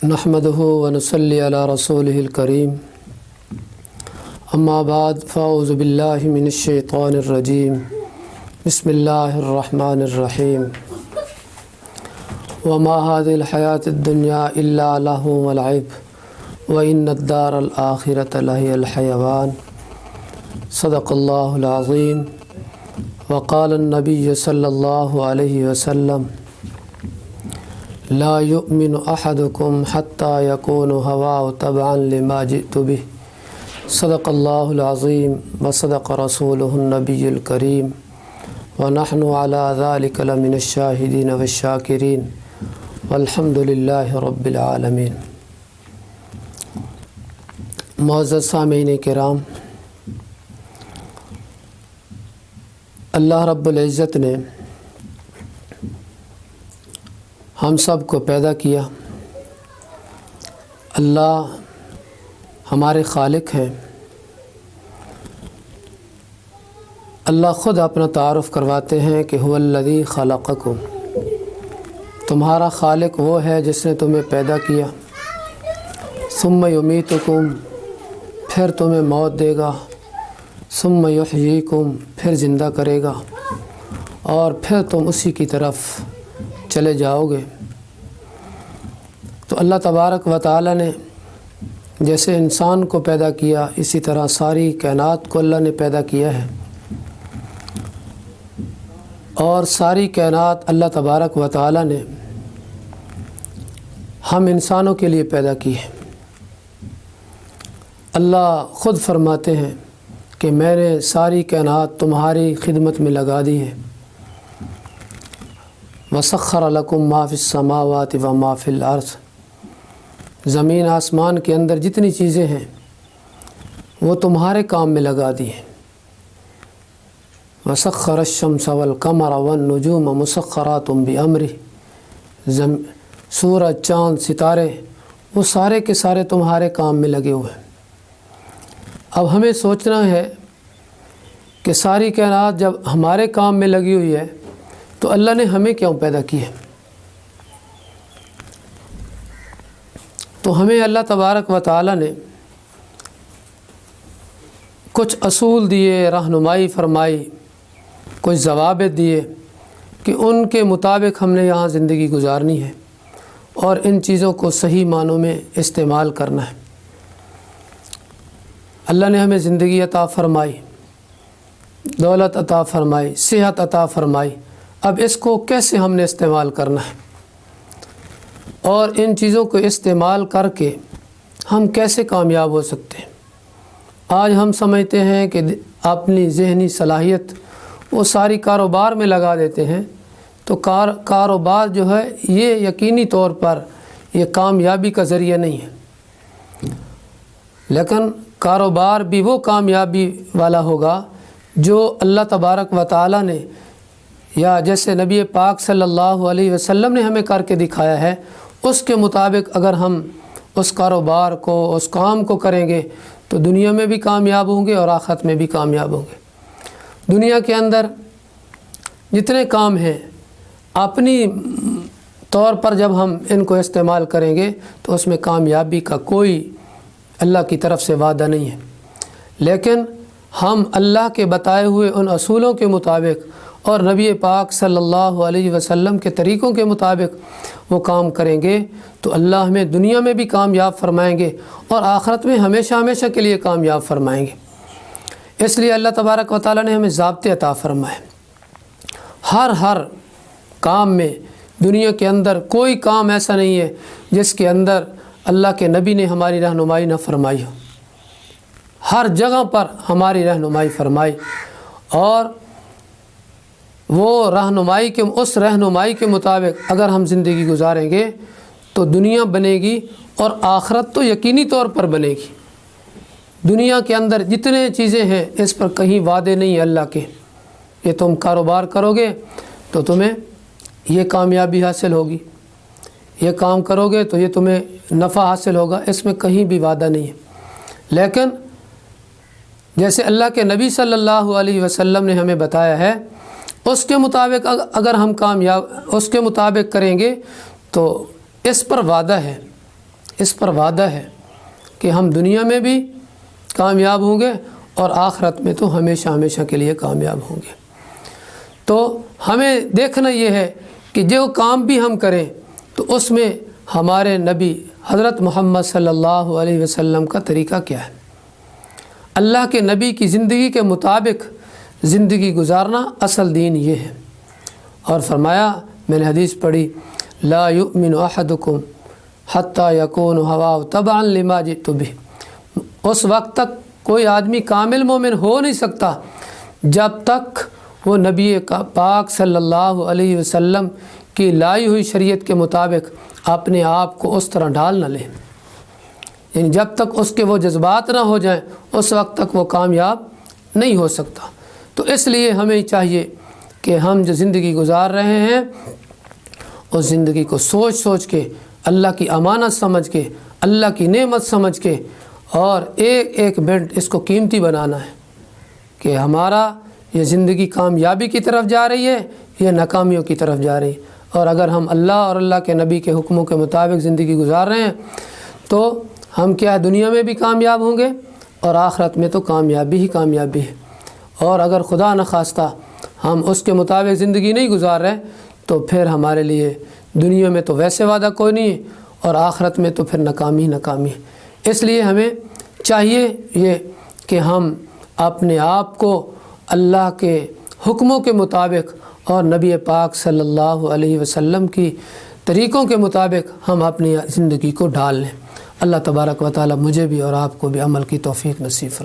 نحمده ونصلي على رسوله الكريم اما بعد فاعوذ بالله من الشيطان الرجيم بسم الله الرحمن الرحيم وما هذه الحياة الدنيا إلا لهو ولعب وإن الدار الآخرة لهي الحيوان صدق الله العظيم وقال النبي صلى الله عليه وسلم لا يؤمن أحدكم حتى يكون هواه تبعا لما جئت به صدق الله العظيم وصدق رسوله النبي الكريم ونحن على ذلك لمن الشاهدين والشاكرين والحمد لله رب العالمين۔ معزز سامعین کرام، اللہ رب العزت نے ہم سب کو پیدا کیا۔ اللہ ہمارے خالق ہیں۔ اللہ خود اپنا تعارف کرواتے ہیں کہ هو الذی خلقکم، تمہارا خالق وہ ہے جس نے تمہیں پیدا کیا۔ ثم یمیتکم، پھر تمہیں موت دے گا۔ ثم یحییکم، پھر زندہ کرے گا، اور پھر تم اسی کی طرف چلے جاؤ گے۔ تو اللہ تبارک و تعالی نے جیسے انسان کو پیدا کیا، اسی طرح ساری کائنات کو اللہ نے پیدا کیا ہے، اور ساری کائنات اللہ تبارک و تعالی نے ہم انسانوں کے لیے پیدا کی ہے۔ اللہ خود فرماتے ہیں کہ میں نے ساری کائنات تمہاری خدمت میں لگا دی ہے۔ وَسَخَّرَ لَكُم مَّا فِي السَّمَاوَاتِ وَمَا فِي الْأَرْضِ، زمین آسمان کے اندر جتنی چیزیں ہیں وہ تمہارے کام میں لگا دی ہیں۔ وَسَخَّرَ الشَّمْسَ وَالْقَمَرَ وَالنُّجُومَ مُسَخَّرَاتٌ بِأَمْرِهِ، سورج، چاند، ستارے، وہ سارے کے سارے تمہارے کام میں لگے ہوئے ہیں۔ اب ہمیں سوچنا ہے کہ ساری کائنات جب ہمارے کام میں لگی ہوئی ہے تو اللہ نے ہمیں کیوں پیدا کی ہے؟ تو ہمیں اللہ تبارک و تعالی نے کچھ اصول دیے، رہنمائی فرمائی، کچھ ضوابط دیے کہ ان کے مطابق ہم نے یہاں زندگی گزارنی ہے اور ان چیزوں کو صحیح معنوں میں استعمال کرنا ہے۔ اللہ نے ہمیں زندگی عطا فرمائی، دولت عطا فرمائی، صحت عطا فرمائی، اب اس کو کیسے ہم نے استعمال کرنا ہے، اور ان چیزوں کو استعمال کر کے ہم کیسے کامیاب ہو سکتے ہیں۔ آج ہم سمجھتے ہیں کہ اپنی ذہنی صلاحیت وہ ساری کاروبار میں لگا دیتے ہیں، تو کاروبار جو ہے یہ یقینی طور پر یہ کامیابی کا ذریعہ نہیں ہے، لیکن کاروبار بھی وہ کامیابی والا ہوگا جو اللہ تبارک و تعالی نے، یا جیسے نبی پاک صلی اللہ علیہ وسلم نے ہمیں کر کے دکھایا ہے، اس کے مطابق اگر ہم اس کاروبار کو، اس کام کو کریں گے تو دنیا میں بھی کامیاب ہوں گے اور آخرت میں بھی کامیاب ہوں گے۔ دنیا کے اندر جتنے کام ہیں اپنی طور پر جب ہم ان کو استعمال کریں گے تو اس میں کامیابی کا کوئی اللہ کی طرف سے وعدہ نہیں ہے، لیکن ہم اللہ کے بتائے ہوئے ان اصولوں کے مطابق اور نبی پاک صلی اللہ علیہ وسلم کے طریقوں کے مطابق وہ کام کریں گے تو اللہ ہمیں دنیا میں بھی کامیاب فرمائیں گے اور آخرت میں ہمیشہ ہمیشہ کے لیے کامیاب فرمائیں گے۔ اس لیے اللہ تبارک و تعالی نے ہمیں ضابطے عطا فرمائے۔ ہر کام میں دنیا کے اندر کوئی کام ایسا نہیں ہے جس کے اندر اللہ کے نبی نے ہماری رہنمائی نہ فرمائی ہو۔ ہر جگہ پر ہماری رہنمائی فرمائی، اور وہ اس رہنمائی کے مطابق اگر ہم زندگی گزاریں گے تو دنیا بنے گی اور آخرت تو یقینی طور پر بنے گی۔ دنیا کے اندر جتنے چیزیں ہیں اس پر کہیں وعدے نہیں ہیں اللہ کے، یہ تم کاروبار کرو گے تو تمہیں یہ کامیابی حاصل ہوگی، یہ کام کرو گے تو یہ تمہیں نفع حاصل ہوگا، اس میں کہیں بھی وعدہ نہیں ہے۔ لیکن جیسے اللہ کے نبی صلی اللہ علیہ وسلم نے ہمیں بتایا ہے اس کے مطابق اگر ہم اس کے مطابق کریں گے تو اس پر وعدہ ہے اس پر وعدہ ہے کہ ہم دنیا میں بھی کامیاب ہوں گے اور آخرت میں تو ہمیشہ ہمیشہ کے لیے کامیاب ہوں گے۔ تو ہمیں دیکھنا یہ ہے کہ جو کام بھی ہم کریں تو اس میں ہمارے نبی حضرت محمد صلی اللہ علیہ وسلم کا طریقہ کیا ہے، اللہ کے نبی کی زندگی کے مطابق زندگی گزارنا اصل دین یہ ہے۔ اور فرمایا، میں نے حدیث پڑھی، لا یؤمن احدکم حتی یکون ہواہ تبعا لما جئت بہ، اس وقت تک کوئی آدمی کامل مومن ہو نہیں سکتا جب تک وہ نبی پاک صلی اللہ علیہ وسلم کی لائی ہوئی شریعت کے مطابق اپنے آپ کو اس طرح ڈھال نہ لے، یعنی جب تک اس کے وہ جذبات نہ ہو جائیں اس وقت تک وہ کامیاب نہیں ہو سکتا۔ تو اس لیے ہمیں چاہیے کہ ہم جو زندگی گزار رہے ہیں اس زندگی کو سوچ سوچ کے، اللہ کی امانت سمجھ کے، اللہ کی نعمت سمجھ کے، اور ایک ایک منٹ اس کو قیمتی بنانا ہے کہ ہمارا یہ زندگی کامیابی کی طرف جا رہی ہے یا ناکامیوں کی طرف جا رہی ہے۔ اور اگر ہم اللہ اور اللہ کے نبی کے حکموں کے مطابق زندگی گزار رہے ہیں تو ہم کیا دنیا میں بھی کامیاب ہوں گے اور آخرت میں تو کامیابی ہی کامیابی ہے۔ اور اگر خدا نخواستہ ہم اس کے مطابق زندگی نہیں گزار رہے تو پھر ہمارے لیے دنیا میں تو ویسے وعدہ کوئی نہیں ہے اور آخرت میں تو پھر ناکامی ناکامی ہے۔ اس لیے ہمیں چاہیے یہ کہ ہم اپنے آپ کو اللہ کے حکموں کے مطابق اور نبی پاک صلی اللہ علیہ وسلم کی طریقوں کے مطابق ہم اپنی زندگی کو ڈھال لیں۔ اللہ تبارک و تعالی مجھے بھی اور آپ کو بھی عمل کی توفیق نصیب فرمائے۔